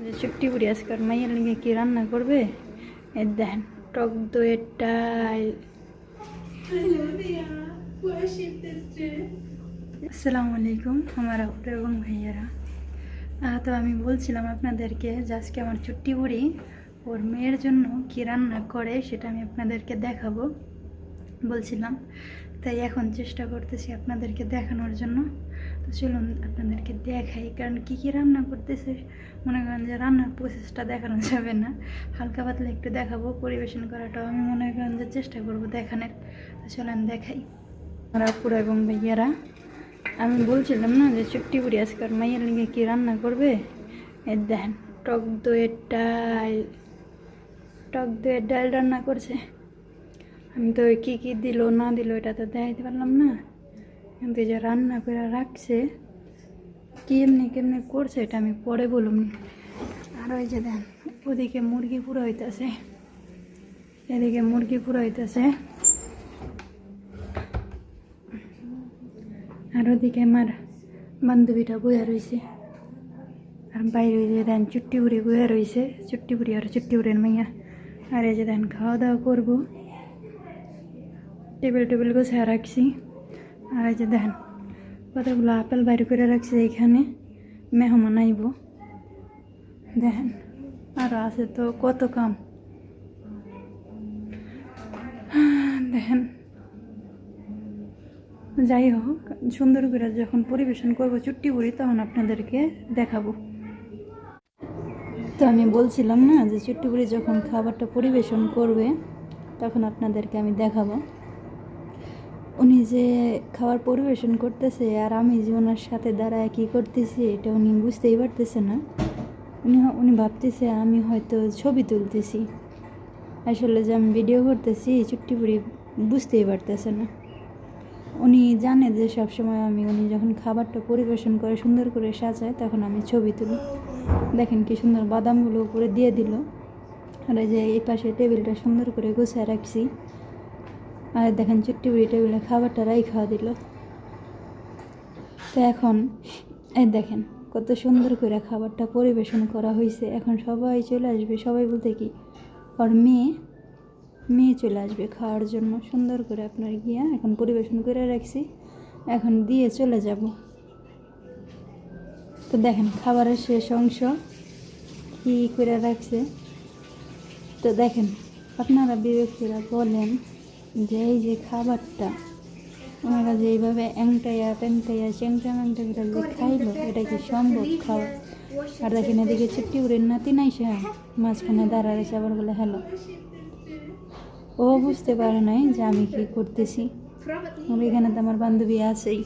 যে ছুট্টি বুড়ি আজকাল মাইয়ের লিগে কি রান্না করবে এই দেখেন টক দইয়ের ডাল। আসসালামু আলাইকুম আমার আপুরা এবং ভাইয়ারা। তো আমি বলছিলাম আপনাদেরকে যে আজকে আমার ছুট্টি বুড়ি ওর মেয়ের জন্য কি রান্না করে সেটা আমি আপনাদেরকে দেখাবো বলছিলাম, তাই এখন চেষ্টা করতেছি আপনাদেরকে দেখানোর জন্য। তো চলুন আপনাদেরকে দেখাই, কারণ কী কী রান্না করতেছে মনে করেন যে রান্নার প্রসেসটা দেখানো যাবে না, হালকা পাতলা একটু দেখাবো। পরিবেশন করাটাও আমি মনে করেন যে চেষ্টা করবো দেখানোর। তো চলেন দেখাই আমার আপুরা এবং ভাইয়ারা। আমি বলছিলাম না যে ছুট্টি বুড়ি আজকাল মাইয়ের লিগে কী রান্না করবে এই দেখেন টক দইয়ের ডাল রান্না করছে। আমি তো কী কী দিল না দিল এটা তো দেখাইতে পারলাম না, কিন্তু যে রান্না করে রাখছে কেমনি করছে এটা আমি পরে বলুন। আর ওই যে দেন ওদিকে মুরগি পুরো হইতেছে, এদিকে মুরগি পুরো হইতেছে, আর ওদিকে আমার বান্ধবীটা বইয়া রয়েছে, আর বাইরে ওই যে দেন চুট্টি বুড়ি বইয়া রয়েছে, চুট্টি বুড়ি আর চুট্টি বুড়ির মাইয়া। আর এই যে দেন খাওয়া দাওয়া করবো, টেবিল গোছায় রাখছি। আর এই যে দেখেন কতগুলো আপেল বাইরে করে রাখছি, এইখানে মেহমান আইব দেখেন, আর আছে তো কত কাম দেখেন। যাই হোক, সুন্দর করে যখন পরিবেশন করবো চুট্টি বুড়ি তখন আপনাদেরকে দেখাবো। তো আমি বলছিলাম না যে চুট্টি বুড়ি যখন খাবারটা পরিবেশন করবে তখন আপনাদেরকে আমি দেখাবো। উনি যে খাবার পরিবেশন করতেছে আর আমি যে ওনার সাথে দাঁড়ায় কী করতেছি এটা উনি বুঝতেই পারতেছে না। উনি ভাবতেছে আমি হয়তো ছবি তুলতেছি, আসলে যে আমি ভিডিও করতেছি চুট্টি বুড়ি বুঝতেই পারতেছে না। উনি জানে যে সবসময় উনি যখন খাবারটা পরিবেশন করে সুন্দর করে সাজায় তখন আমি ছবি তুলি। দেখেন কি সুন্দর বাদামগুলো উপরে দিয়ে দিল, আর এই যে এই পাশে টেবিলটা সুন্দর করে গুছিয়ে রাখছি। আর দেখেন চুট্টি বুড়ি টেবিলে খাবারটা খাওয়া দিল। তো এখন এই দেখেন কত সুন্দর করে খাবারটা পরিবেশন করা হয়েছে। এখন সবাই চলে আসবে, সবাই বলতে কি ওর মেয়ে চলে আসবে খাওয়ার জন্য। সুন্দর করে আপনার গিয়া এখন পরিবেশন করে রাখছি, এখন দিয়ে চলে যাব। তো দেখেন খাবারের শেষ অংশ কী করে রাখছে। তো দেখেন আপনারা বিরক্তিরা বলেন যে এই যে খাবারটা ওনারা যে এইভাবে অ্যাংটাইয়া চ্যাংটা করে যে খাইলো এটা কি সম্ভব খাওয়া? আর দেখেন এদিকে চুট্টি বুড়ির নাতি নাই, সে মাঝখানে দাঁড়াচ্ছে আবার বলে হ্যালো। ও বুঝতে পারে নাই যে আমি কি করতেছি, এখানে তো আমার বান্ধবী আছেই।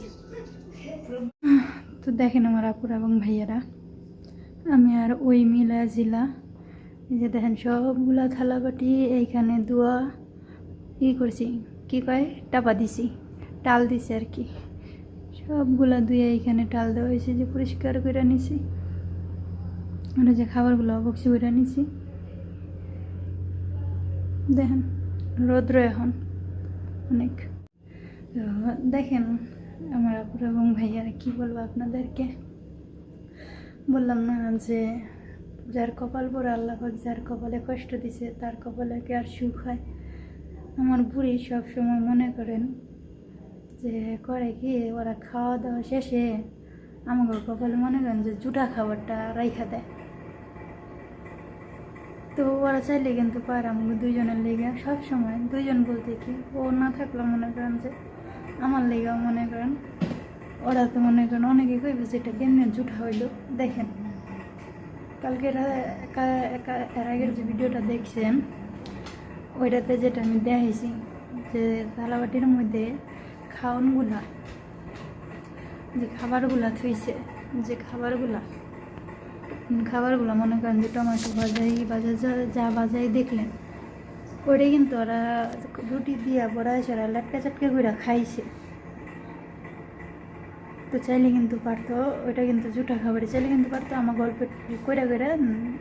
তো দেখেন আমার আপুরা এবং ভাইয়ারা, আমি আর ওই মিলা জিলা এই যে দেখেন সবগুলা থালাবাটি এইখানে ধোয়া করছি, কি কয় টাপা দিছি, টাল দিছি আর কি। সবগুলা ধুয়ে এইখানে টাল দেওয়া হয়েছে, যে পরিষ্কার করে নিছি। আর যে খাবারগুলো বক্সি করে নিছি। দেখেন রৌদ্র এখন অনেক। তো দেখেন আমার আপুরা এবং ভাইয়ারা, কি বলবো আপনাদেরকে, বললাম না যে যার কপাল পরে আল্লাহ পাক যার কপালে কষ্ট দিছে তার কপালে কি আর সুখ হয়? আমার বুড়ি সবসময় মনে করেন যে করে কি ওরা খাওয়া দাওয়া শেষে আমাকে কপালে মনে করেন যে জুটা খাবারটা রাইখা দেয়। তো ওরা চাইলে কিন্তু পারে আমাকে দুইজনের লেগে, সবসময় দুইজন বলতে কি ও না থাকলে মনে করেন যে আমার লেগেও মনে করেন ওরা তো মনে করেন অনেকে কইবে যে এটা কেমনি জুটা হইলো। দেখেন কালকে এর আগের যে ভিডিওটা দেখছেন ওইটাতে যেটা আমি দেখাইছি যে থালাবাটির মধ্যে খাওয়ানগুলা যে খাবারগুলা থুইছে, যে খাবারগুলা মনে করেন যে টমেটো যা বাজাই দেখলেন ওইটাই কিন্তু ওরা রুটি দিয়া বড়াই চড়া লেটকা চাটকা করে খাইছে। তো চাইলে কিন্তু পারতো, ওইটা কিন্তু জুটা খাবারই, চাইলে কিন্তু পারতো আমার গল্প কইরা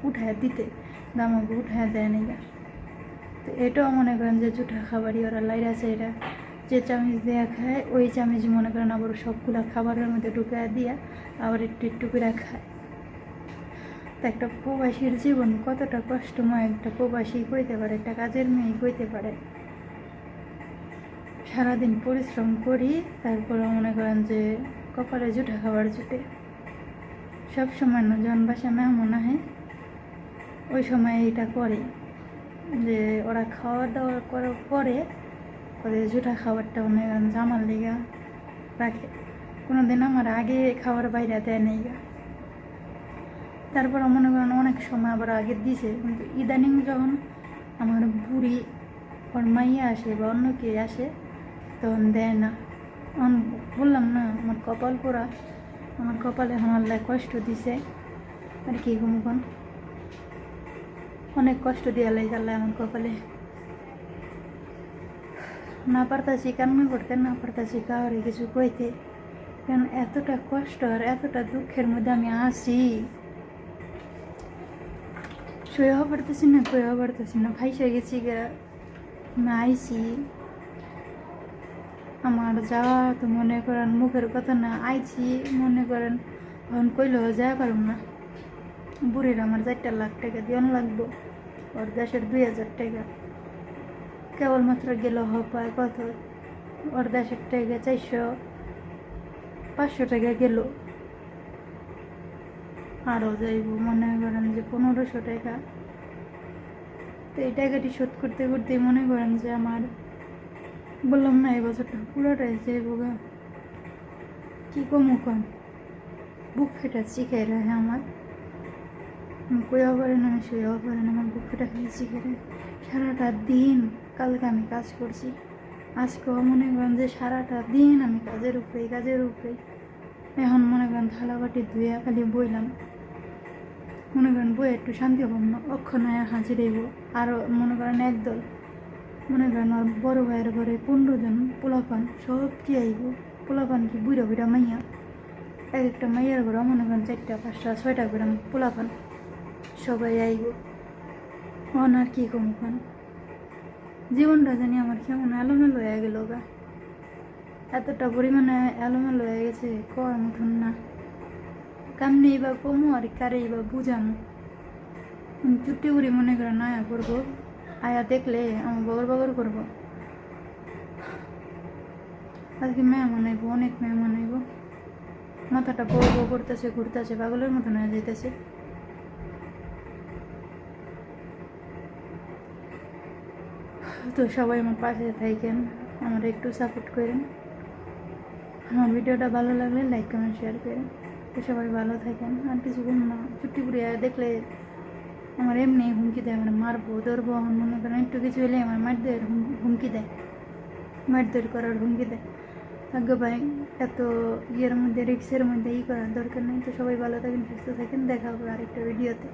উঠায় দিতে, আমাকে উঠায় দেয় না। তো এটাও মনে করেন যে জুটা খাবারই, ওরা লাইরা চাইরা যে চামচ দেওয়া খায় ওই চামচ মনে করেন আবার সবগুলা খাবারের মধ্যে ঢুকায় দিয়া আবার একটু করে খায়। তো তো একটা প্রবাসীর জীবন কতটা কষ্টময় একটা প্রবাসী কইতে পারে, একটা কাজের মেয়ে কইতে পারে। সারাদিন পরিশ্রম করি, তারপরে মনে করেন যে কপালে জুটা খাবার জুটে। সব সময় না, যখন বাসা মেহমান আহে ওই সময় এইটা করে, যে ওরা খাওয়া দাওয়া করার পরে ওদের জুটা খাবারটা মনে করেন জামার লেগা রাখে। কোনো দিন আমার আগে খাবার বাইরে দেয় নেই গা। তারপর মনে করেন অনেক সময় আবার আগে দিছে, কিন্তু ইদানিং যখন আমার বুড়ি ওর মাইয়া আসে বা অন্য কে আসে তখন দেয় না। বললাম না, আমার কপাল পোড়া, আমার কপালে এখন আল্লাহ কষ্ট দিছে। আর কি ঘুমকন অনেক কষ্ট দিয়ে আল্লাহ আল্লাহ আমার কপালে। না পারতাছি কান্না করতে, না পারতাছি কাউরে কিছু কইতে, কারণ এতটা কষ্ট আর এতটা দুঃখের মধ্যে আমি আছি, সইও পারতেছি না, কইও পারতেছি না। ফাইসা গেছি গা, আমি আইছি। আমার যাওয়া তো মনে করেন মুখের কথা না, আইছি মনে করেন এখন কইলেও যাওয়া পারুম না। বুড়ির আমার 4 লাখ টাকা দিয়ন লাগবো, ওর দেশের 2000 টাকা কেবলমাত্র গেল পায় কত, ওর দেশের টাকা 400-500 টাকা গেল। আরও যাইব মনে করেন যে 1500 টাকা। তো এই টাকাটি শোধ করতে করতেই মনে করেন যে আমার, বললাম না এই বছরটা পুরোটাই যাইব গা। কী কমু কন, বুক ফেটা শিখে রাখে আমার। আমি কইও পারে না, আমি শুয়েও পারে না, আমার বুক ফেটা খেয়ে শিখে রাখে সারাটা দিন। কালকে আমি কাজ করছি, আজকেও মনে করেন যে সারাটা দিন আমি কাজের উপরেই। এখন মনে করেন থালা বাটি ধুয়ে খালি বইলাম, মনে করেন বই একটু শান্তি হব না, অক্ষণায় হাজিরাইব। আরও মনে করেন একদল, মনে করেন আর বড় ভাইয়ের ঘরে 15 জন পোলাপান সব কি আইব। পোলাপান কি বুড়া বুড়া মাইয়া, এক একটা মাইয়ার ঘরে মনে করেন 4টা 5টা 6টা করে পোলাপান সবাই আইব। আর কি কম খান, জীবনটা জানি আমার কেমন এলোমেলো হয়ে গেল গা। এতটা পরিমাণে এলোমেলো হয়ে গেছে কর মতন না। কামনেই বা কমু আর কারেই বা বুঝামো। চুট্টি বুড়ি মনে করেন আয়া করবো, আয়া দেখলে আমার বগর করবো। আজকে মেহমান আইব, অনেক মেহমান আইব। মাথাটা বউ করতেছে, ঘুরতেছে, পাগলের মতন হয়ে যাইতেছে। তো সবাই আমার পাশে থাকেন, আমার একটু সাপোর্ট করেন। আমার ভিডিওটা ভালো লাগলে লাইক কমেন্ট শেয়ার করেন। তো সবাই ভালো থাকেন। আর কিছু না, চুট্টি বুড়ি দেখলে আমার এমনি হুমকি দেয়, মানে মারবো ধরবো। মনে করেন একটু কিছু হলে আমার মারধর হুমকি দেয়, মারধর করার হুমকি দেয়। ভাগ্য ভাই এত ইয়ের মধ্যে, রিক্সের মধ্যে করার দরকার নেই। তো সবাই ভালো থাকেন, সুস্থ থাকেন, দেখা হবে আরেকটা ভিডিওতে।